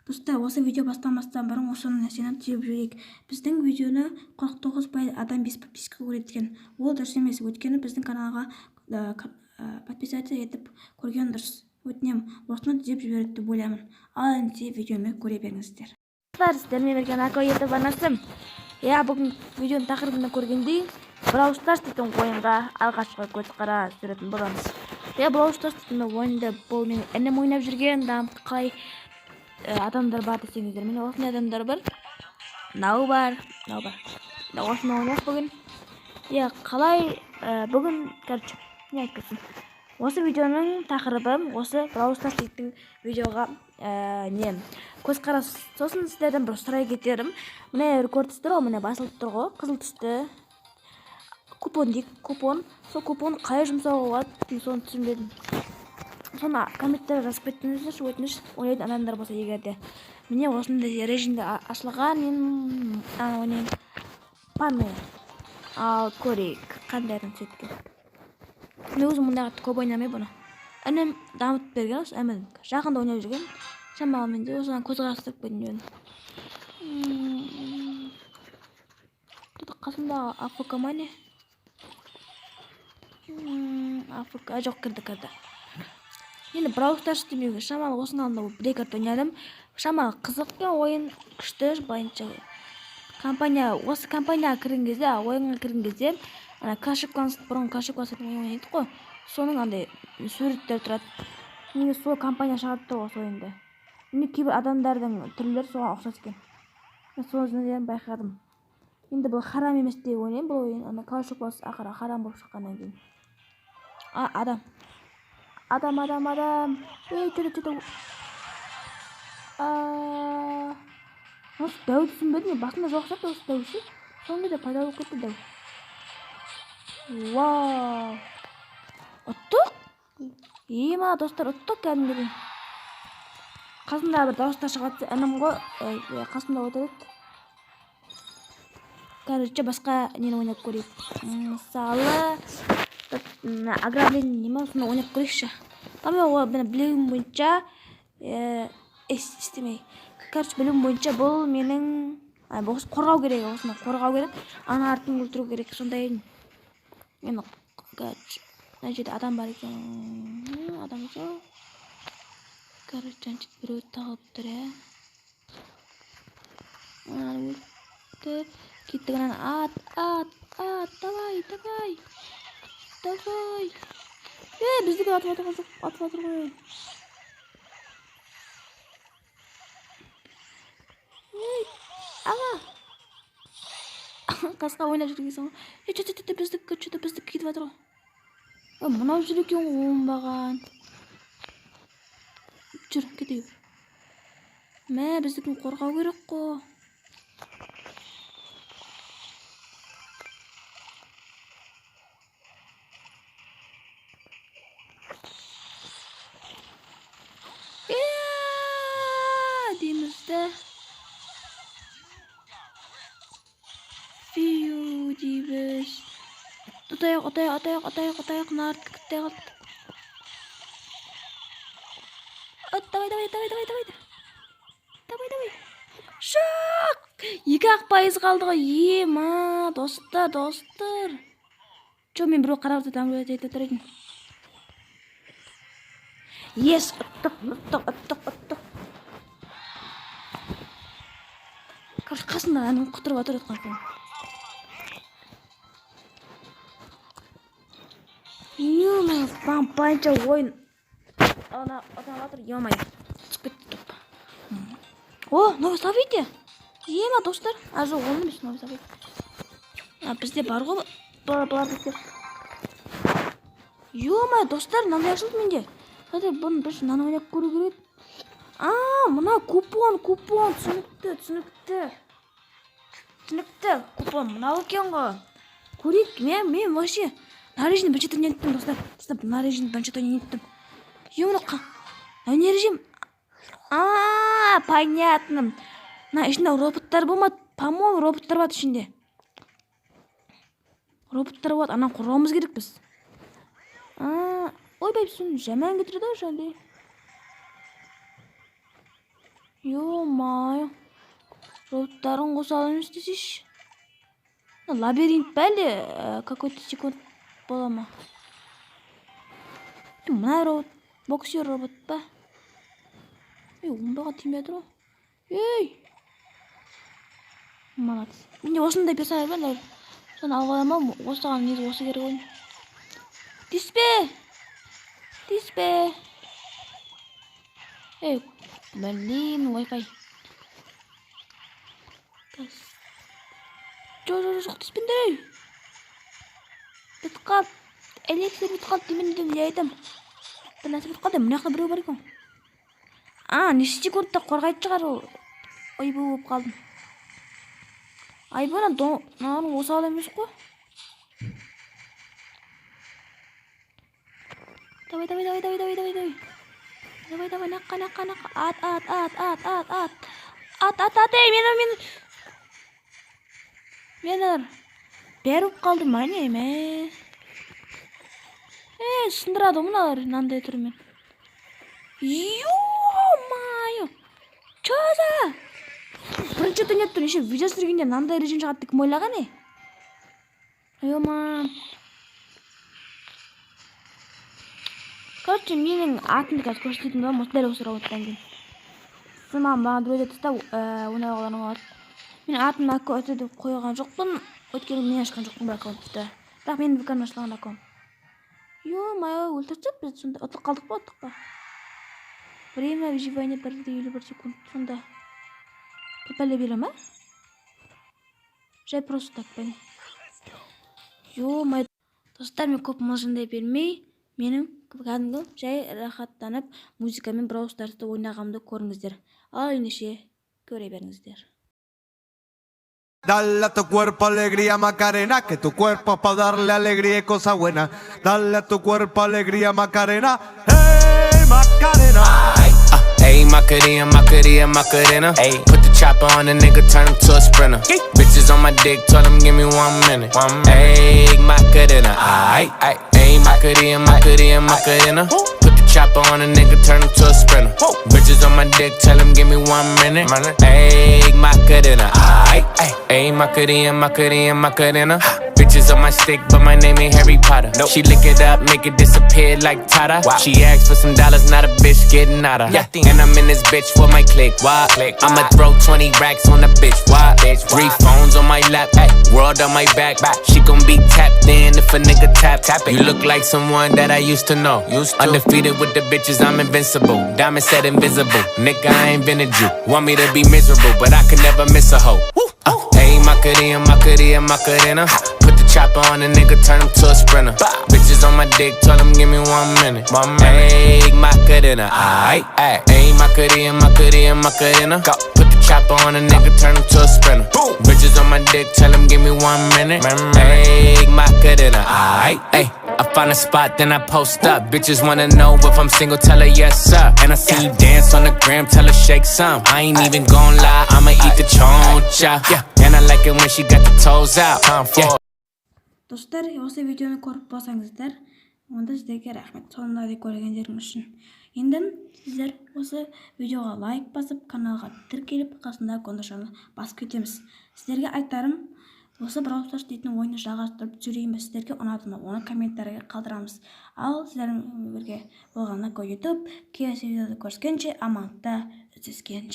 Достар, осы видео бастамастан бұрын осы нәрсені түзеп жіберейік. Біздің видеоны 49 адам без подписка көреді екен. Ол дұрыс емес, өйткені біздің каналға подписаться етіп көрген дұрыс. Өтінем, осыны түзеп жібереді деп ойлаймын. Ал енді видеоны көре беріңіздер. Достар, сіздермен бірге Нако етіп арнасым. Бүгін видеоның тақырыбында көргендей, Brawl Stars дейтін ойынға алғашқы көзқара түсіретін боламыз. Brawl Stars дейтін ойынды бұл мен інім ойнап жүрген, қалай адамдар бар десеңіздер, міне осындай адамдар бар. Нау бар. Осыны ойнайық бүгін. Қалай бүгін, короче, не айтпасын. Осы видеоның тақырыбы осы Brawl Stars дейтін видеоға көзқарас. Сосын сіздерден бір сұрай кетерім. Міне көрдіңіздер ғой, міне басылып тұр ғой, қызыл түсті. Купон дейік, купон. Сол купон қалай жұмсауға болады, соны түсінбедім. Соны комменттерге жазып кеттіңіздер, өтініш ойнайтын адамдар болса егерде. Міне осындай режимде ашылған, мен ойнайын. Панель. Ал көрейік, қандай адам сөйткен. Мен өзім мұндағы көп ойнамай бұны. Інім дамытып берген, осы әмін жақында ойнап жүрген. Шамалы менде осыған көзқарастырып берген. Қасымдағы АФК мане? АФК жоқ, кірді. Енді Brawl Stars демеуге шамалы осының алдында бір-екі рет ойнадым. Шамалы қызық ойын, күшті, байынша. Осы компанияға кірген кезде, ойынға кірген кезде, Clash of Clans бұрын Clash of Clans ойнайды ғой. Соның андай суреттер тұрады. Негізі сол компания шығарып тұр осы ойынды. Міне кейбір адамдардың түрлері соған ұқсас екен. Мен сол нәрсені байқадым. Енді бұл харам емес деп ойнаймын бұл ойын. Clash of Clans ақыры харам болып шыққаннан кейін. Адам. Что-то. Осы дәу түсінбедім, басында жоқ сияқты осы дәу ше. Соңында да пайда болып кетті дәу. Вау. Ұттық? Достар, ұттық кәдімгідей. Қасында бір дауыстар шығады, інім ғой, қасында отырады. Короче, басқа нені ойнап көрейік. Мысалы, ограбление неме, осыны ойнап көрейікші. Мен білуім бойынша, істемей. Короче, білуім бойынша бұл менің қорғау керек, осыны қорғау керек. Ана артын өлтіру керек, сондай едім. Мен мына жерде адам бар екен. Адам жоқ. Короче, жаншет біреу тағылып тұр, өлтті. Кеттік анан давай. Біздікі атып атыр ғой. Қасқа ойнап жүргенсің ғой. Біздікі кетіп атыр ғой. Мынау жүр екен оңбаған. Жүр, кете бер. Біздікін қорғау керек қой. Деймізді. Фию дейбіз. Отайық, нарт кітті қалды. Давай. Шақ! 2% қалды ғой. Достар. Мен біреу қарап өтеді тұрайын. Ұттық. Қасында әнің құтырып атыр өтқан. Банша ойын. Атыр, емай. Түсіп кетті топ. Новый событие. Достар. Жоқ, оны емес новый событие. Бізде бар ғой. Бұлар бізде. Достар, мынандай ашылды менде. Бұны бір мынаны ойнап көру керек. Мына купон. Түсінікті. Купон мынау екен ғой. Көрейік. Мен вообще нарежін бірінші түрінен еттім, достар. Нарежін бірінші түрінен еттім. Не режим? Понятно. Ішінде роботтар болмады. По-моему, роботтар болады ішінде. Анан қорғауымыз керек біз. Ойбай, соны жаман кетіреді ғой жаңағыдай. Ё-моё. Роботтарын қоса аламыз десейші. Лабиринт па әлде какой-то секунд бола ма? Мына робот, боксер робот па? Оңбаға тимей жатыр ғой. Ей! Молодец. Менде осындай персонаж бар, соны алып аламын ау, осыған негізі осы керек ойын. Тиіспе! Тиіспе! Ей, блин, Wi-Fi. Жоқ, тиіспеңдер ей! Бітіп қалды. Электр бітіп қалды деймін деп айтам. Бір нәрсе бітіп қалды, мына жақта біреу бар екен. Неше секундта қорғайды шығар ол. Ойбу болып қалдым. Айбана мынаның осал емес қой. Давай. Давай, наққа. Ат, ей, мені беріп қалды ма неме? Сындырады мұналар мынандай түрімен. Ё-моё! Чё за? Бірінші дүниет неше видео түсіргенде мынандай режим шығады кім ойлаған е? Ё-ма. Короче, менің атымды қазір көрсететін боламын дәл осы роботтан кейін. Сіз маған біреуде тастап ойнай алғаныңа болады. Мен атымды аккаунт деп қойған жоқпын. Өйткені мен ашқан жоқпын бір аккаунтты. Бірақ менің ВК-ны ашылған аккаунт. Ё-моё, өлтірсек біз сонда ұтылып қалдық па? Время выживания 1,1 секунд. Сонда попали берем, а? Жай просто так бәне. Ё-моё. Достар, мен көп мылжыңдай бермей, менің кәдімгі жай рахаттанып музыкамен Brawl Stars'ты ойнағанымды көріңіздер. Ал ендеше көре беріңіздер. Dale a tu cuerpo alegría Macarena, que tu cuerpo es para darle alegría y cosas buenas. Dale a tu cuerpo alegría Macarena, hey Macarena. Ayy, Macarena. Ayy, put the chopper on the nigga, turn him to a sprinter. Bitches on my dick, told him give me 1 minute. Ayy, Macarena. Ayy, Macarena. Put the chopper on the nigga, turn him to a sprinter. Bitches on my dick, tell him give me 1 minute. Ayy, Macarena. Ayy, Macarena. Bitches on my stick, but my name ain't Harry Potter. She lick it up, make it disappear like Tata. She asked for some dollars, not a bitch getting nada. And I'm in this bitch for my click. I'ma throw 20 racks on the bitch. 3 phones on my lap, world on my back. She gon' be tapped in if a nigga tap it. You look like someone that I used to know. Undefeated with the bitches, I'm invincible. Diamond said invisible. Nigga, I invented you. Want me to be miserable, but I could never miss a hoe. Ayy, Macarena. Put the chopper on the nigga, turn him to a sprinter. Bitches on my dick, tell him give me 1 minute. Ayy, Macarena. Ayy, Macarena. Put the chopper on the nigga, turn him to a sprinter. Bitches on my dick, tell him give me 1 minute. Ayy, Macarena. Ayy, I find a spot, then I post up. Bitches wanna know if I'm single, tell her yes sir. And I see you dance on the gram, tell her shake some. I ain't even gon' lie, I'ma eat the choncha. And I like it when she got the toes out. Достар, осы видеоны көріп болсаңыздар, онда сіздерге рахмет, соңына дейін көргендеріңіз үшін. Енді сіздер осы видеоға лайк басып, каналға тіркеліп, қасында қоңырауды басып кетеміз. Сіздерге айтарым, осы Brawl Stars дейтін ойынды жалғастырып жүрейміз. Сіздерге ұнады ма, оны комментарийге қалдырамыз. Ал сіздермен бірге болғанына YouTube, келесі видеода көріскенше, амандықта жүздескенше.